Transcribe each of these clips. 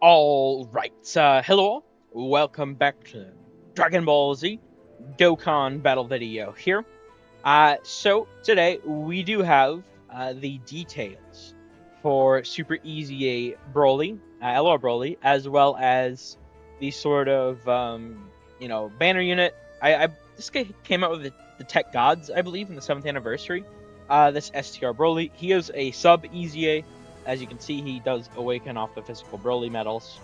Alright, hello, welcome back to Dragon Ball Z Dokkan battle video here. So today we do have the details for Super EZA Broly, LR Broly, as well as the sort of, banner unit. This guy came out with the Tech Gods, I believe, in the 7th anniversary. This STR Broly, he is a sub-EZA. As you can see, he does awaken off the physical Broly medals.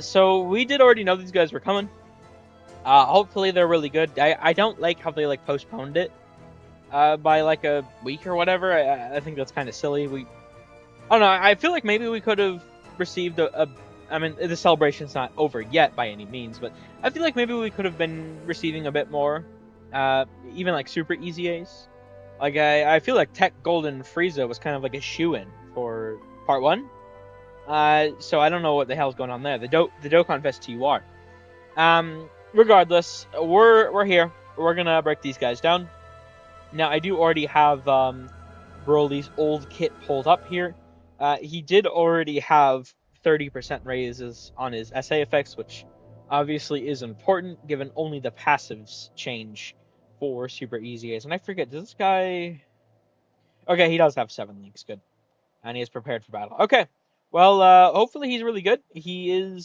So we did already know these guys were coming. Hopefully they're really good. I don't like how they postponed it by like a week or whatever. I think that's kind of silly. I don't know. I feel like maybe we could have received I mean, the celebration's not over yet by any means, but I feel like maybe we could have been receiving a bit more, even like Super EZAs. Like I feel like Tech Golden Frieza was kind of like a shoo-in for part 1. So I don't know what the hell's going on there. The Dokkan Fest TUR. Regardless, we're here. We're gonna break these guys down. Now I do already have Broly's old kit pulled up here. He did already have 30% raises on his SA effects, which obviously is important given only the passives change for Super EZAs. And I forget, does this guy... Okay, he does have 7 links, good. And he is prepared for battle. Okay, well, hopefully he's really good. He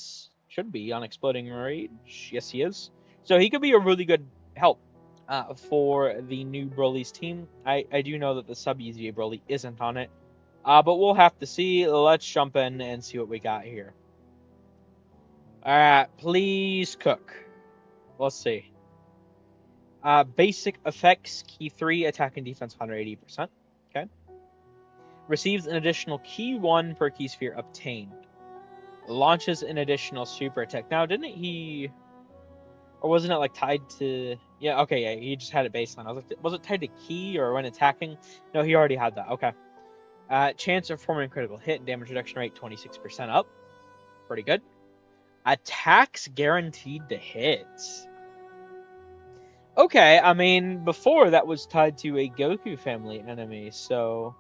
should be on Exploding Rage. Yes, he is. So he could be a really good help for the new Broly's team. I do know that the SubEZA Broly isn't on it. But we'll have to see. Let's jump in and see what we got here. Alright, please cook. Let's see. Basic effects, key 3, attack and defense 180%. Okay. Receives an additional key 1 per key sphere obtained. Launches an additional super attack. Now, didn't he... Or wasn't it like tied to... Yeah, okay, yeah, he just had it baseline. I was like, was it tied to key or when attacking? No, he already had that. Okay. Chance of forming a critical hit and damage reduction rate 26% up. Pretty good. Attacks guaranteed to hit. Okay, I mean, before that was tied to a Goku family enemy, so...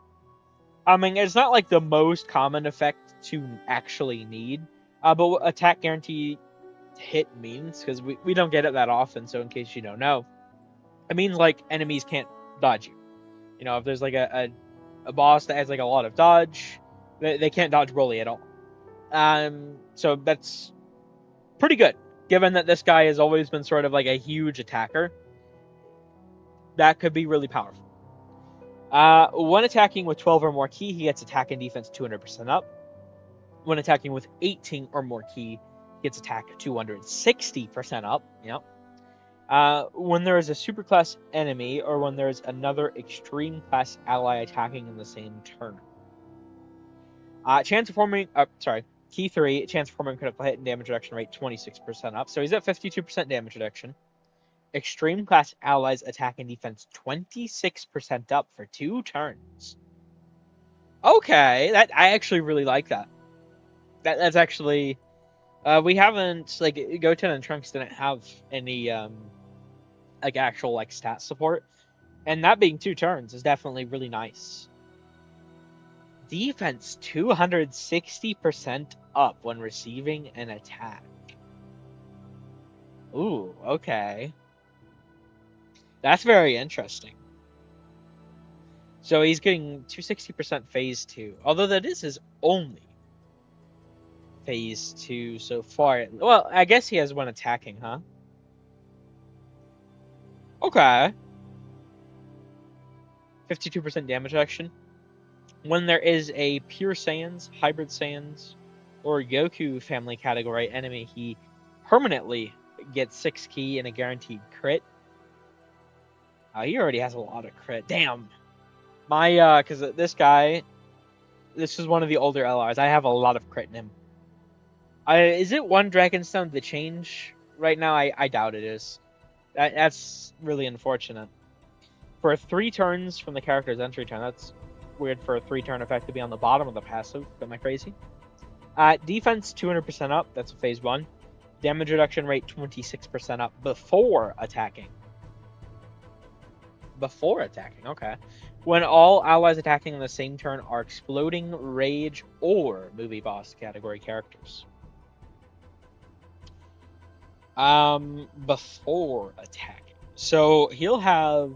I mean, it's not like the most common effect to actually need. But what attack guarantee hit means, because we don't get it that often, so in case you don't know, it means like enemies can't dodge you. You know, if there's like a boss that has like a lot of dodge, they can't dodge Broly at all. So that's pretty good, given that this guy has always been sort of like a huge attacker. That could be really powerful. When attacking with 12 or more ki, he gets attack and defense 200% up. When attacking with 18 or more ki, he gets attack 260% up. Yep. When there is a superclass enemy or when there is another extreme class ally attacking in the same turn. Chance of forming... Key 3, chance of forming critical hit and damage reduction rate 26% up. So he's at 52% damage reduction. Extreme class allies attack and defense 26% up for 2 turns. Okay, I actually really like that. That's actually... we haven't... Like, Goten and Trunks didn't have any, like, actual, like, stat support. And that being 2 turns is definitely really nice. Defense 260% up when receiving an attack. Ooh, okay. That's very interesting. So he's getting 260% phase 2. Although that is his only phase 2 so far. Well, I guess he has one attacking, huh? Okay. 52% damage reduction. When there is a Pure Saiyans, Hybrid Saiyans, or Goku family category enemy, he permanently gets 6 ki and a guaranteed crit. He already has a lot of crit. Damn. Because this guy, this is one of the older LRs. I have a lot of crit in him. Is it 1 Dragonstone to change right now? I doubt it is. That's really unfortunate. For 3 turns from the character's entry turn, that's weird for a 3-turn effect to be on the bottom of the passive. Am I crazy? Defense 200% up. That's a phase 1. Damage reduction rate 26% up before attacking. Before attacking, okay. When all allies attacking in the same turn are Exploding Rage or Movie Boss category characters. Before attacking. So he'll have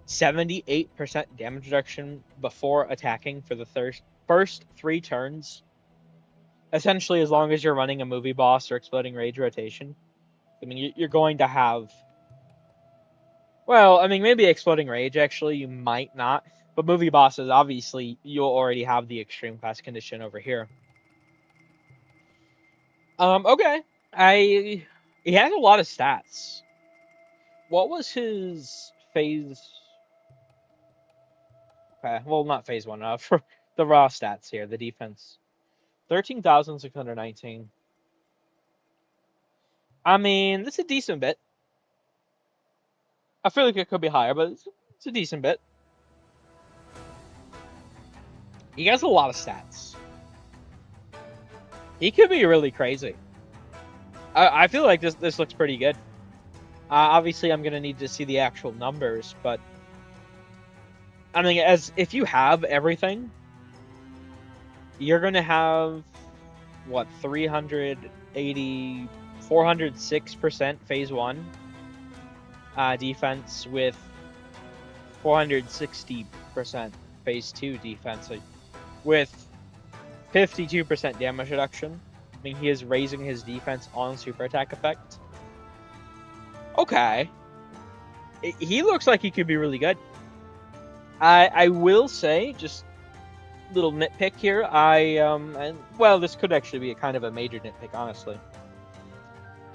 78% damage reduction before attacking for the first 3 turns. Essentially, as long as you're running a movie boss or exploding rage rotation. I mean, you're going to have... Well, I mean, maybe exploding rage, actually, you might not. But movie bosses, obviously, you'll already have the extreme class condition over here. Okay. He has a lot of stats. What was his phase? Okay, well, not phase 1, for the raw stats here, the defense. 13,619. I mean, that's a decent bit. I feel like it could be higher, but it's a decent bit. He has a lot of stats. He could be really crazy. I feel like this looks pretty good. Obviously, I'm gonna need to see the actual numbers, but I mean, if you have everything, you're gonna have what 380, 406% phase 1 defense with 460% phase 2 defense with 52% damage reduction. I mean, he is raising his defense on super attack effect. Okay. He looks like he could be really good. I will say, just little nitpick here. Well, this could actually be a kind of a major nitpick, honestly.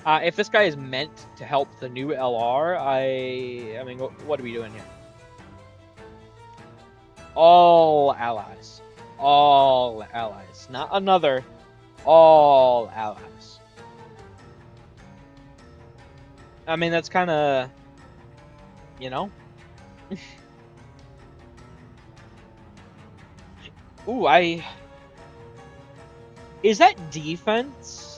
If this guy is meant to help the new LR, I mean, what are we doing here? All allies. All allies. Not another. All allies. I mean, that's kind of, you know? Ooh, is that defense?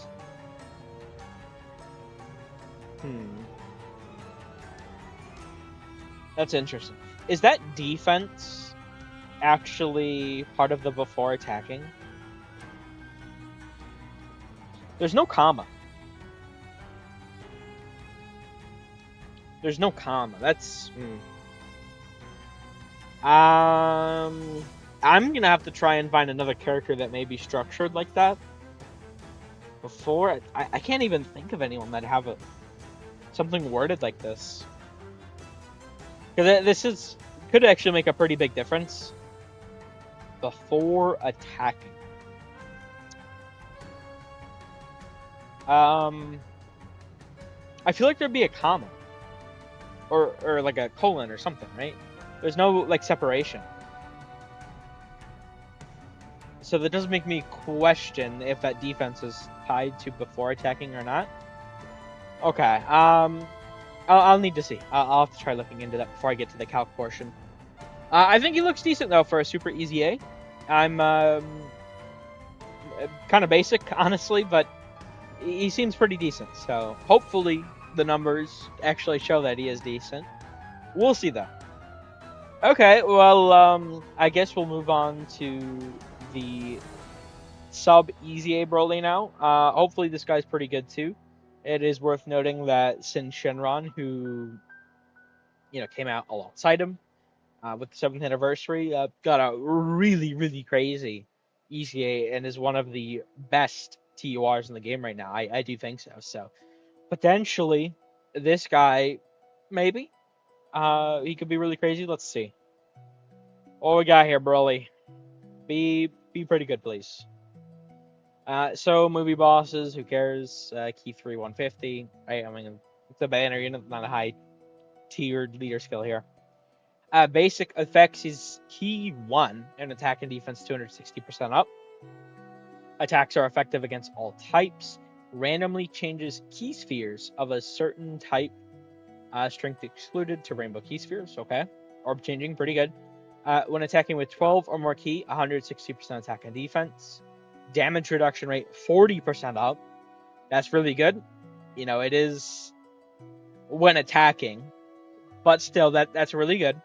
That's interesting. Is that defense actually part of the before attacking? There's no comma. There's no comma. That's... I'm gonna have to try and find another character that may be structured like that. Before... I can't even think of anyone that have something worded like this. Because this could actually make a pretty big difference. Before attacking. I feel like there'd be a comma. Or like a colon or something, right? There's no, like, separation. So that does make me question if that defense is tied to before attacking or not. Okay, I'll need to see. I'll have to try looking into that before I get to the calc portion. I think he looks decent, though, for a super easy A. I'm, kind of basic, honestly, but he seems pretty decent. So, hopefully, the numbers actually show that he is decent. We'll see, though. Okay, well, I guess we'll move on to the SubEZA Broly now. Hopefully this guy's pretty good, too. It is worth noting that Sin Shenron, who, came out alongside him with the 7th anniversary, got a really, really crazy EZA and is one of the best TURs in the game right now. I do think so. So, potentially, this guy, maybe, he could be really crazy. Let's see. What we got here, Broly? Be pretty good, please. So movie bosses, who cares? Key 3 150. Right, I mean, it's a banner. You're not a high tiered leader skill here. Basic effects is key 1 and attack and defense 260% up. Attacks are effective against all types. Randomly changes key spheres of a certain type. Strength excluded to rainbow key spheres. Okay. Orb changing, pretty good. When attacking with 12 or more key, 160% attack and defense. Damage reduction rate 40% up. That's really good. It is when attacking, but still that's really good.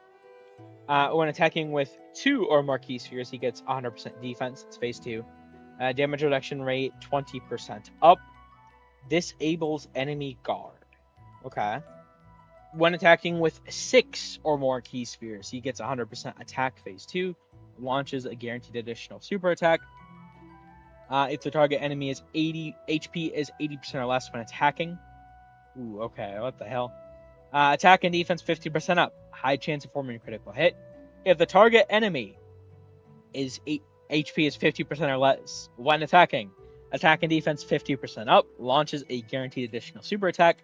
When attacking with 2 or more key spheres, he gets 100% defense. It's phase 2. Damage reduction rate 20% up. Disables enemy guard. Okay. When attacking with 6 or more key spheres, he gets 100% attack phase 2, launches a guaranteed additional super attack. If the target enemy is 80 HP is 80% or less when attacking. Ooh, okay, what the hell? Attack and defense 50% up, high chance of forming a critical hit. If the target enemy is HP is 50% or less when attacking, attack and defense 50% up, launches a guaranteed additional super attack.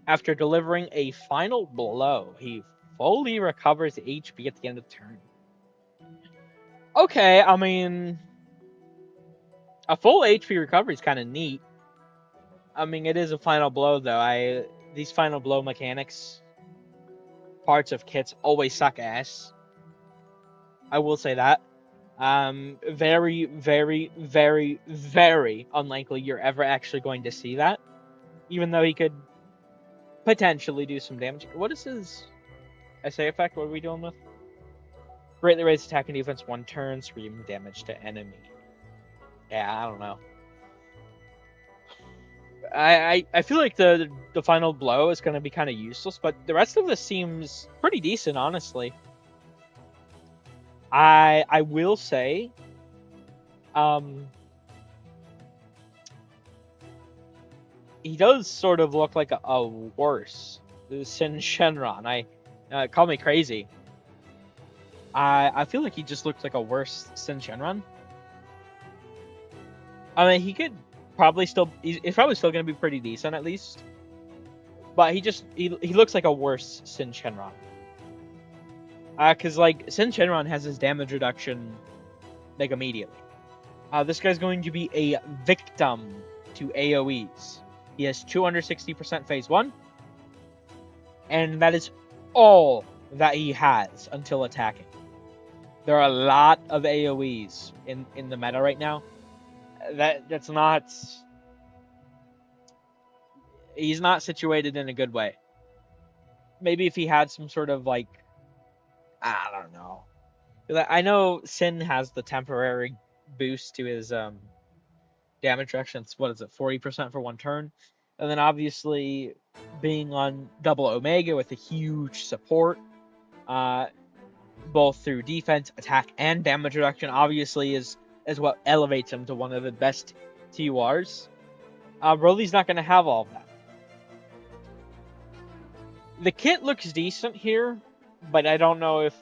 After delivering a final blow, he fully recovers HP at the end of the turn. Okay, I mean, a full HP recovery is kind of neat. I mean, it is a final blow, though. These final blow mechanics, parts of kits always suck ass. I will say that. Very, very, very, very unlikely you're ever actually going to see that. Even though he could potentially do some damage. What is his SA effect? What are we dealing with? Greatly raise attack and defense 1 turn, scream damage to enemy. Yeah, I don't know. I feel like the final blow is going to be kind of useless, but the rest of this seems pretty decent, honestly. I will say, he does sort of look like a worse Sin Shenron. Call me crazy. I feel like he just looks like a worse Sin Shenron. I mean, he could probably still... He's probably still going to be pretty decent, at least. But he looks like a worse Sin Shenron. Because, like, Sin Shenron has his damage reduction, like, immediately. This guy's going to be a victim to AoEs. He has 260% phase 1. And that is all that he has until attacking. There are a lot of AoEs in the meta right now. That's not... He's not situated in a good way. Maybe if he had some sort of, like... I don't know. I know Sin has the temporary boost to his damage reduction. It's, what is it, 40% for 1 turn? And then obviously being on double Omega with a huge support, both through defense, attack, and damage reduction, obviously is what elevates him to one of the best TURs. Broly's not going to have all of that. The kit looks decent here, but I don't know if,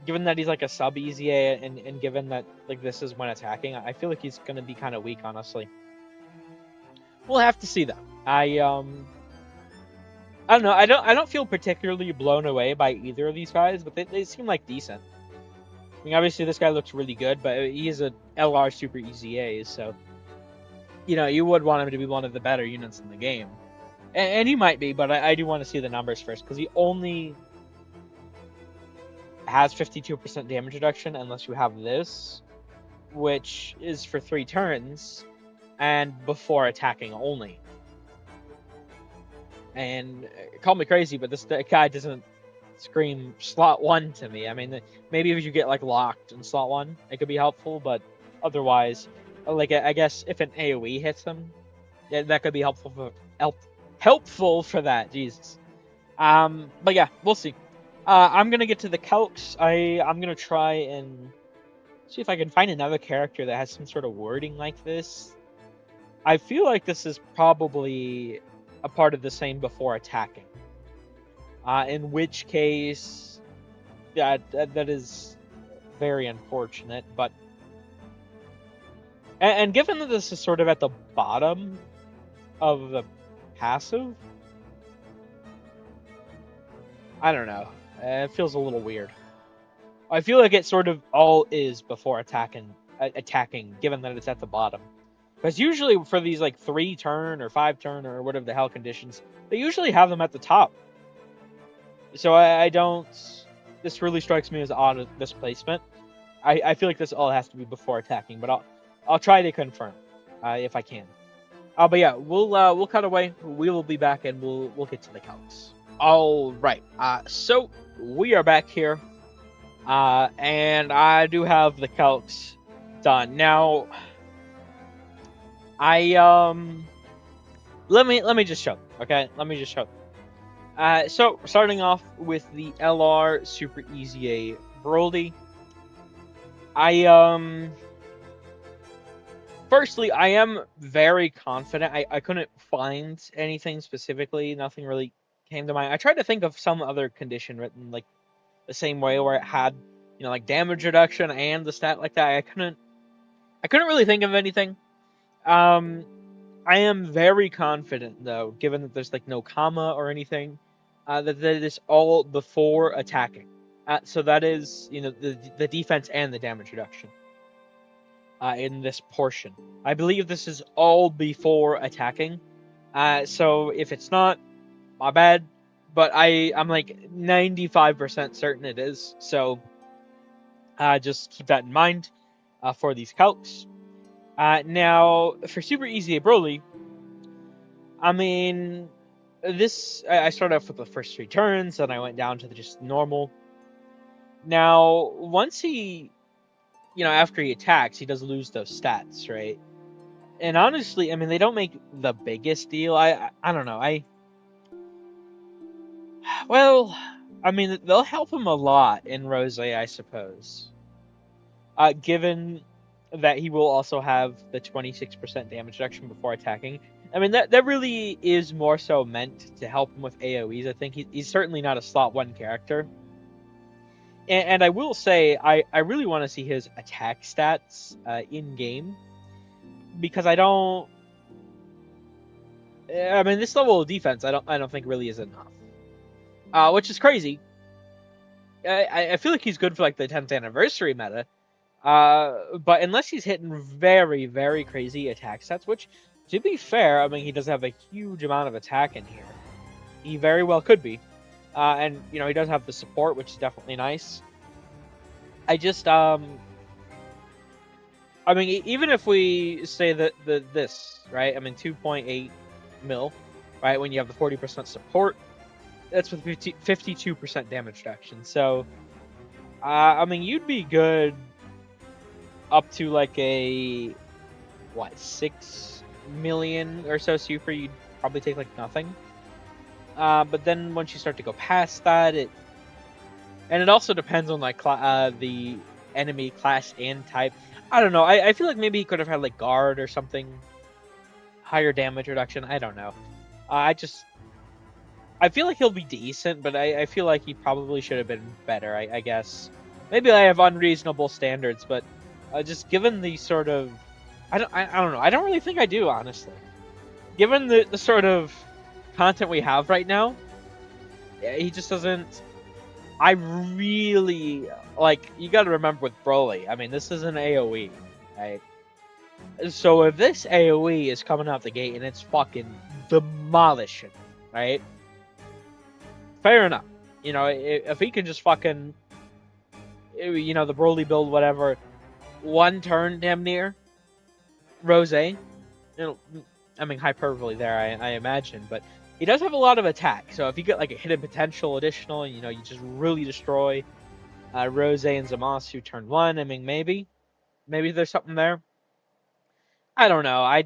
given that he's like a SubEZA and given that like this is when attacking, I feel like he's going to be kind of weak, honestly. We'll have to see, though. I don't know. I don't feel particularly blown away by either of these guys, but they seem like decent. I mean, obviously this guy looks really good, but he is a LR Super EZA, so you know you would want him to be one of the better units in the game, and he might be. But I do want to see the numbers first, because he only has 52% damage reduction unless you have this, which is for 3 turns. And before attacking only. And call me crazy, but this guy doesn't scream slot 1 to me. I mean, maybe if you get like locked in slot 1, it could be helpful, but otherwise, like I guess if an AoE hits him, that could be helpful for that. Jesus. But yeah, we'll see. I'm gonna get to the Calcs. I'm gonna try and see if I can find another character that has some sort of wording like this. I feel like this is probably a part of the same before attacking. In which case, yeah, that is very unfortunate. But and given that this is sort of at the bottom of the passive, I don't know. It feels a little weird. I feel like it sort of all is before attacking, given that it's at the bottom. Because usually for these like 3 turn or 5 turn or whatever the hell conditions, they usually have them at the top. So I don't... This really strikes me as odd at this placement. I feel like this all has to be before attacking, but I'll try to confirm if I can. But yeah, we'll cut away. We will be back and we'll get to the Calcs. All right. So we are back here, and I do have the Calcs done now. Let me just show them, okay? Let me just show them. So starting off with the LR SuperEZA Broly. Firstly, I am very confident. I couldn't find anything specifically. Nothing really came to mind. I tried to think of some other condition written like the same way where it had, like damage reduction and the stat like that. I couldn't really think of anything. I am very confident though, given that there's like no comma or anything, that it is all before attacking. So that is, the defense and the damage reduction in this portion. I believe this is all before attacking. So if it's not, my bad. But I'm like 95% certain it is. So just keep that in mind for these calcs. Now, for SuperEZA Broly, I mean, I started off with the first 3 turns, then I went down to just normal. Now, once he, after he attacks, he does lose those stats, right? And honestly, I mean, they don't make the biggest deal. I don't know. Well, I mean, they'll help him a lot in Rose, I suppose. Given that he will also have the 26% damage reduction before attacking. I mean, that really is more so meant to help him with AoEs. I think he's certainly not a slot 1 character. And I will say, I really want to see his attack stats in game, because I mean, this level of defense I don't think really is enough. Which is crazy. I feel like he's good for like the 10th anniversary meta. But unless he's hitting very, very crazy attack stats, which, to be fair, I mean, he does have a huge amount of attack in here. He very well could be. And, he does have the support, which is definitely nice. I just, I mean, even if we say that this, right? I mean, 2.8 mil, right? When you have the 40% support, that's with 52% damage reduction. So, I mean, you'd be good up to like a 6 million or so super. You'd probably take like nothing. But then once you start to go past that, it also depends on like the enemy class and type. I don't know. I feel like maybe he could have had like guard or something, higher damage reduction. I don't know. I feel like he'll be decent, but I feel like he probably should have been better. I guess maybe I have unreasonable standards, but just given the sort of, I don't know. I don't really think I do, honestly. Given the sort of content we have right now, he just doesn't. I really like. You got to remember with Broly. I mean, this is an AOE, right? So if this AOE is coming out the gate and it's fucking demolishing, right? Fair enough. If he can just fucking, the Broly build, whatever, 1 turn damn near Rose, I mean, hyperbole there, I imagine, but he does have a lot of attack. So if you get like a hidden potential additional, you just really destroy Rose and Zamasu turn 1, I mean, maybe there's something there. I don't know. I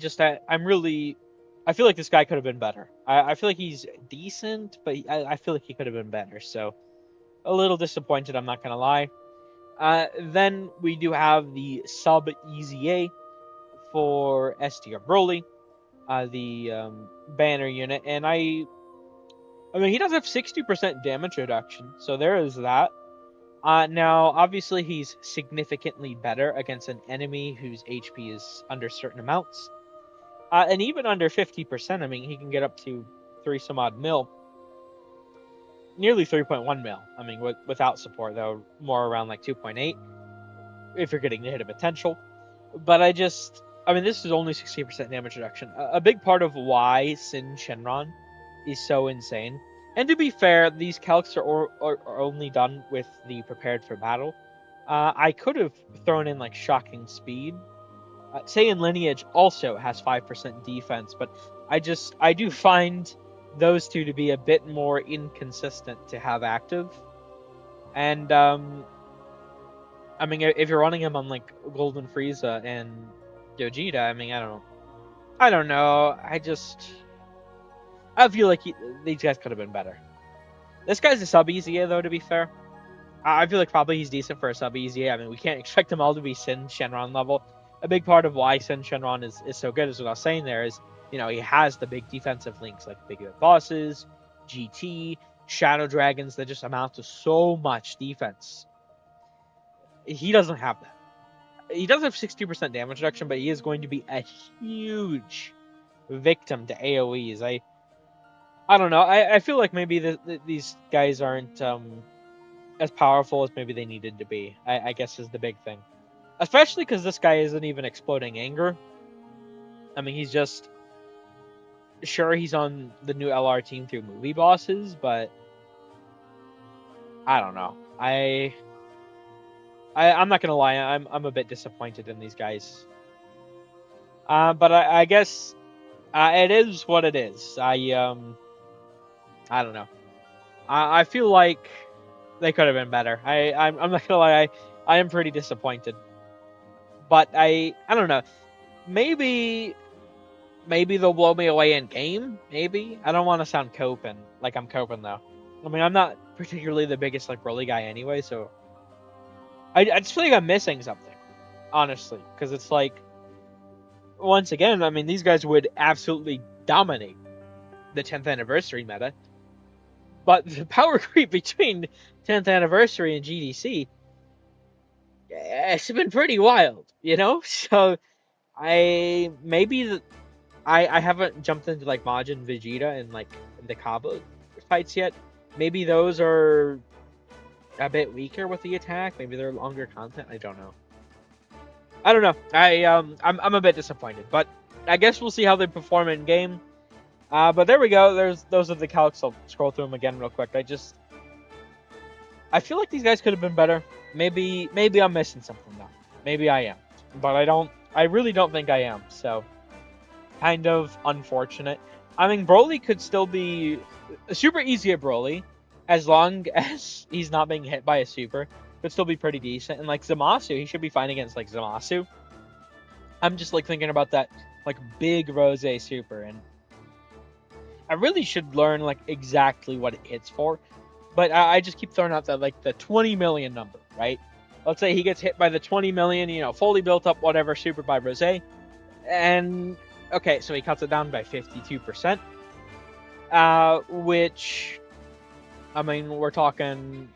feel like this guy could have been better. I feel like he's decent, but I feel like he could have been better. So a little disappointed, I'm not gonna lie. Then we do have the SubEZA for STR Broly, the banner unit, and I mean, he does have 60% damage reduction, so there is that. Now, obviously, he's significantly better against an enemy whose HP is under certain amounts. And even under 50%, I mean, he can get up to 3 some odd mil. Nearly 3.1 mil. I mean, without support, though, more around like 2.8. If you're getting the hit of potential. But I mean, this is only 60% damage reduction. A big part of why Sin Shenron is so insane. And to be fair, these calcs are only done with the prepared for battle. I could have thrown in like shocking speed. Saiyan Lineage also has 5% defense, but I do find those two to be a bit more inconsistent to have active. And I mean, if you're running him on like Golden Frieza and Gogeta, I mean, I don't know. I don't know. I feel like these guys could have been better. This guy's a SubEZA though, to be fair. I feel like probably he's decent for a SubEZA. I mean, we can't expect them all to be Sin Shenron level. A big part of why Sin Shenron is so good is what I was saying there is, you know, he has the big defensive links like big bosses, GT, Shadow Dragons that just amount to so much defense. He doesn't have that. He does have 60% damage reduction, but he is going to be a huge victim to AoEs. I don't know. I feel like maybe these guys aren't as powerful as maybe they needed to be. I guess is the big thing. Especially because this guy isn't even exploding anger. I mean, he's just... Sure, he's on the new LR team through movie bosses, but... I don't know. I'm not gonna lie, I'm a bit disappointed in these guys. But I guess it is what it is. I don't know. I feel like they could have been better. I'm not gonna lie, I am pretty disappointed. But I don't know. Maybe they'll blow me away in game. Maybe. I don't want to sound coping like I'm coping though. I mean, I'm not particularly the biggest like Broly guy anyway, so I just feel like I'm missing something, honestly, because it's like, once again, I mean, these guys would absolutely dominate the 10th anniversary meta, but the power creep between 10th anniversary and GDC, it's been pretty wild, you know. So I haven't jumped into like Majin, Vegeta, and like the Kaba fights yet. Maybe those are a bit weaker with the attack. Maybe they're longer content. I don't know. I'm a bit disappointed, but I guess we'll see how they perform in game. But there we go. Those are the calcs. I'll scroll through them again real quick. I feel like these guys could have been better. Maybe I'm missing something though. Maybe I am, but I really don't think I am. So kind of unfortunate. I mean, Broly could still be super easy at Broly, as long as he's not being hit by a super. Could still be pretty decent. And like Zamasu, he should be fine against like Zamasu. I'm just like thinking about that like big Rose super, and I really should learn like exactly what it hits for. But I just keep throwing out that like the 20 million number, right? Let's say he gets hit by the 20 million, you know, fully built up whatever super by Rose, and okay, so he cuts it down by 52%, which, I mean, we're talking,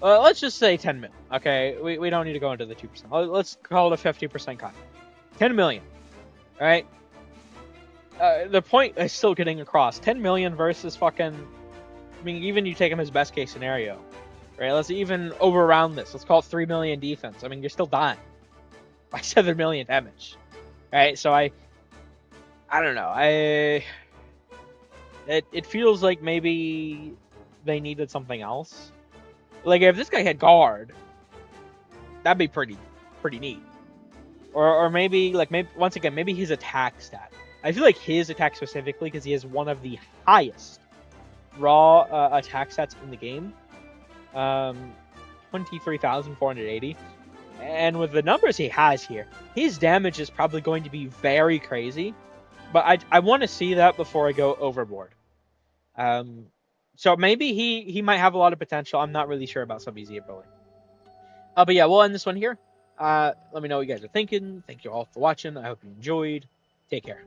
let's just say 10 million. Okay, we don't need to go into the 2%. Let's call it a 50% cut. 10 million, right? The point is still getting across. 10 million versus fucking, I mean, even you take him as best case scenario, right? Let's even over-round this. Let's call it 3 million defense. I mean, you're still dying by 7 million damage, right? So I don't know. It feels like maybe they needed something else. Like if this guy had guard, that'd be pretty neat. Or maybe once again, maybe his attack stat. I feel like his attack specifically, because he has one of the highest raw attack stats in the game, 23,480. And with the numbers he has here, his damage is probably going to be very crazy. But I want to see that before I go overboard. So maybe he might have a lot of potential. I'm not really sure about SubEZA Broly. But yeah, we'll end this one here. Let me know what you guys are thinking. Thank you all for watching. I hope you enjoyed. Take care.